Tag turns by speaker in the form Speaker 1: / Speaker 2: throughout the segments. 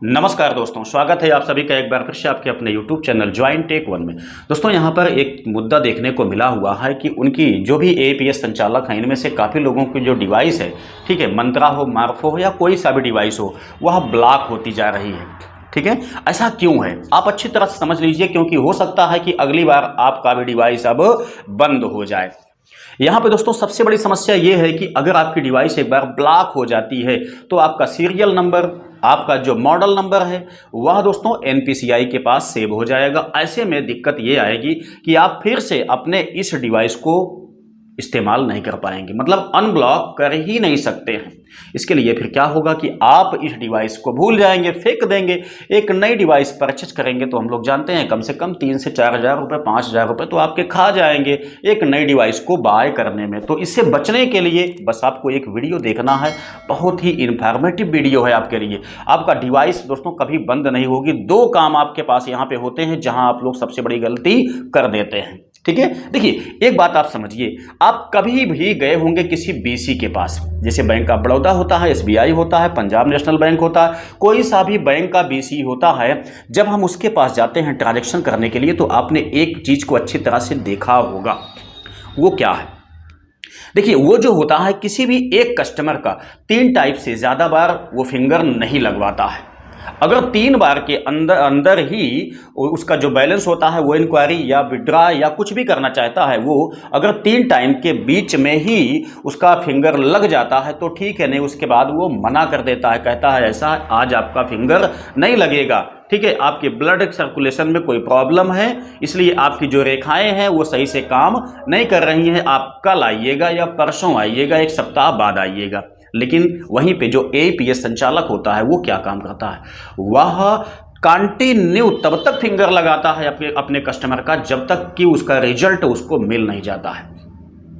Speaker 1: नमस्कार दोस्तों, स्वागत है आप सभी का एक बार फिर से आपके अपने YouTube channel join Tech One में। दोस्तों यहाँ पर एक मुद्दा देखने को मिला हुआ है कि उनकी जो भी APS संचालक हैं, इनमें से काफ़ी लोगों की जो डिवाइस है, ठीक है, मंत्रा हो, मार्फो हो या कोई सा भी डिवाइस हो, वह ब्लॉक होती जा रही है। ठीक है, ऐसा क्यों है आप अच्छी तरह से समझ लीजिए, क्योंकि हो सकता है कि अगली बार आपका भी डिवाइस अब बंद हो जाए। यहाँ पे दोस्तों सबसे बड़ी समस्या ये है कि अगर आपकी डिवाइस एक बार ब्लॉक हो जाती है तो आपका सीरियल नंबर, आपका जो मॉडल नंबर है वह दोस्तों NPCI के पास सेव हो जाएगा। ऐसे में दिक्कत ये आएगी कि आप फिर से अपने इस डिवाइस को इस्तेमाल नहीं कर पाएंगे, मतलब अनब्लॉक कर ही नहीं सकते हैं। इसके लिए फिर क्या होगा कि आप इस डिवाइस को भूल जाएंगे, फेंक देंगे। एक नई डिवाइस परचेज करेंगे तो हम लोग जानते हैं कम से कम 3 से 4 हज़ार रुपये, 5 हज़ार रुपये तो आपके खा जाएंगे एक नई डिवाइस को बाय करने में। तो इससे बचने के लिए बस आपको एक वीडियो देखना है, बहुत ही इंफॉर्मेटिव वीडियो है आपके लिए। आपका डिवाइस दोस्तों कभी बंद नहीं होगी। 2 काम आपके पास यहाँ पे होते हैं जहां आप लोग सबसे बड़ी गलती कर देते हैं। ठीक है, देखिए एक बात आप समझिए, आप कभी भी गए होंगे किसी BC के पास, जैसे बैंक ऑफ बड़ौदा होता है, SBI होता है, पंजाब नेशनल बैंक होता है, कोई सा भी बैंक का BC होता है। जब हम उसके पास जाते हैं ट्रांजैक्शन करने के लिए तो आपने एक चीज को अच्छी तरह से देखा होगा, वो क्या है? देखिए वो जो होता है, किसी भी एक कस्टमर का 3 टाइप से ज्यादा बार वो फिंगर नहीं लगवाता है। अगर 3 बार के अंदर ही उसका जो बैलेंस होता है वो इंक्वायरी या विड्रा या कुछ भी करना चाहता है, वो अगर 3 टाइम के बीच में ही उसका फिंगर लग जाता है तो ठीक है, नहीं उसके बाद वो मना कर देता है, कहता है ऐसा आज आपका फिंगर नहीं लगेगा। ठीक है, आपके ब्लड सर्कुलेशन में कोई प्रॉब्लम है, इसलिए आपकी जो रेखाएं हैं वो सही से काम नहीं कर रही हैं, आप कल आइएगा या परसों आइएगा, 1 सप्ताह बाद आइएगा। लेकिन वहीं पे जो APS संचालक होता है वो क्या काम करता है, वह कंटिन्यू तब तक फिंगर लगाता है अपने कस्टमर का जब तक कि उसका रिजल्ट उसको मिल नहीं जाता है।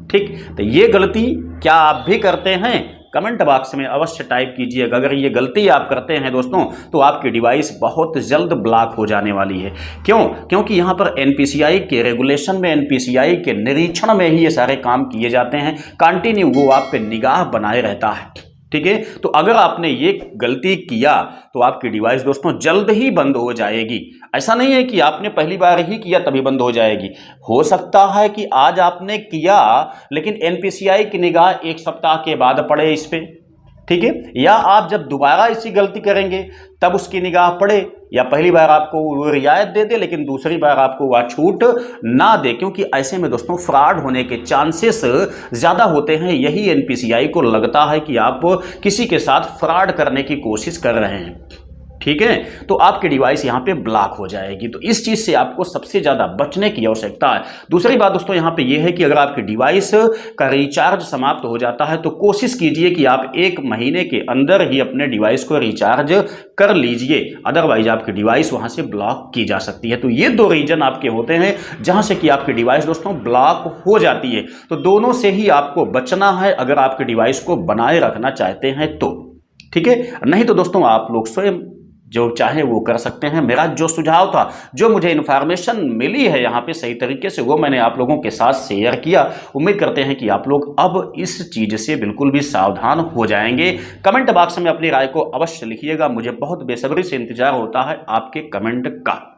Speaker 1: ठीक, तो ये गलती क्या आप भी करते हैं? कमेंट बॉक्स में अवश्य टाइप कीजिएगा। अगर ये गलती आप करते हैं दोस्तों तो आपकी डिवाइस बहुत जल्द ब्लॉक हो जाने वाली है। क्यों? क्योंकि यहाँ पर NPCI के रेगुलेशन में, NPCI के निरीक्षण में ही ये सारे काम किए जाते हैं। कंटिन्यू वो आप पे निगाह बनाए रहता है। ठीक है, तो अगर आपने ये गलती किया तो आपकी डिवाइस दोस्तों जल्द ही बंद हो जाएगी। ऐसा नहीं है कि आपने पहली बार ही किया तभी बंद हो जाएगी। हो सकता है कि आज आपने किया लेकिन NPCI की निगाह 1 सप्ताह के बाद पड़े इस पे। ठीक है, या आप जब दोबारा इसी गलती करेंगे तब उसकी निगाह पड़े, या पहली बार आपको वो रियायत दे दे लेकिन दूसरी बार आपको वह छूट ना दे, क्योंकि ऐसे में दोस्तों फ्रॉड होने के चांसेस ज़्यादा होते हैं। यही NPCI को लगता है कि आप किसी के साथ फ्रॉड करने की कोशिश कर रहे हैं। ठीक है, तो आपकी डिवाइस यहाँ पे ब्लॉक हो जाएगी। तो इस चीज़ से आपको सबसे ज़्यादा बचने की आवश्यकता है। दूसरी बात दोस्तों यहाँ पे ये है कि अगर आपकी डिवाइस का रिचार्ज समाप्त हो जाता है तो कोशिश कीजिए कि आप 1 महीने के अंदर ही अपने डिवाइस को रिचार्ज कर लीजिए, अदरवाइज आपकी डिवाइस वहाँ से ब्लॉक की जा सकती है। तो ये 2 रीजन आपके होते हैं जहाँ से कि आपकी डिवाइस दोस्तों ब्लॉक हो जाती है। तो दोनों से ही आपको बचना है अगर आपकी डिवाइस को बनाए रखना चाहते हैं तो। ठीक है, नहीं तो दोस्तों आप लोग स्वयं जो चाहे वो कर सकते हैं। मेरा जो सुझाव था, जो मुझे इन्फॉर्मेशन मिली है यहाँ पे सही तरीके से, वो मैंने आप लोगों के साथ शेयर किया। उम्मीद करते हैं कि आप लोग अब इस चीज़ से बिल्कुल भी सावधान हो जाएंगे। कमेंट बॉक्स में अपनी राय को अवश्य लिखिएगा, मुझे बहुत बेसब्री से इंतजार होता है आपके कमेंट का।